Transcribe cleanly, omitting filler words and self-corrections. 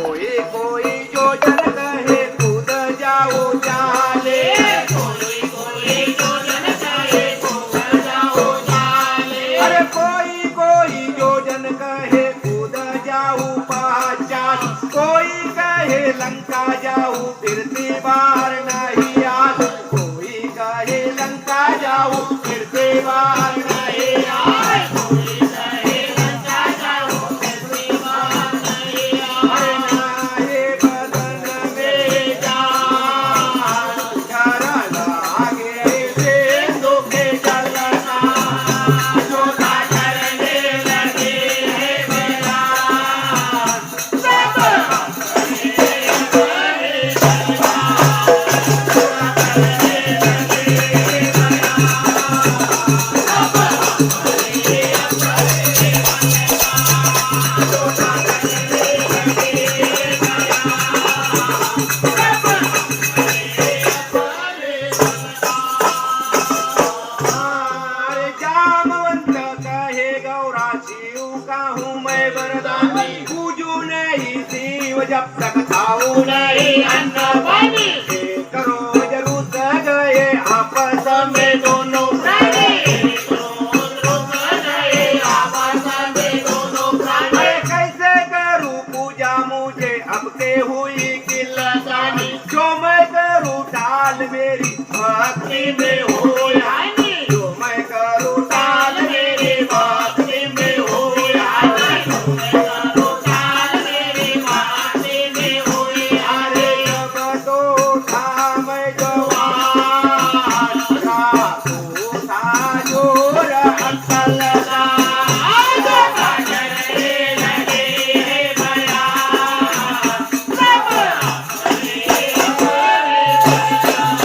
कोई कोई जो जन कहे कूद जाओ चाले, कोई कोई जो जन कहे कूद जाओ चाले, अरे कोई कोई जो जन कहे कूद जाओ पचास, कोई कहे लंका जाओ फिरती बार नहीं आत, कोई कहे लंका जाओ फिरती बार नहीं आत। कोई कहे लंका जाओ फिरती बार नहीं आए। अरे नाये बदन में जान, घर लागे से दुखे जलना, जोता करने लगे हैं मैदान, सब अरे जामवंत कहे गौरा शिव का हूँ मैं वरदानी, पूजू नहीं शिव जब तक खाऊं नहीं अन्न पानी, एक रोज रुस गए आपस में दोनों प्राणी एक रोज रुक गए आपस में दोनों प्राणी। अरे कैसे करूं पूजा मुझे अब के हुई किल्लतानी, जो मैं करूं टाल मेरी भक्ति में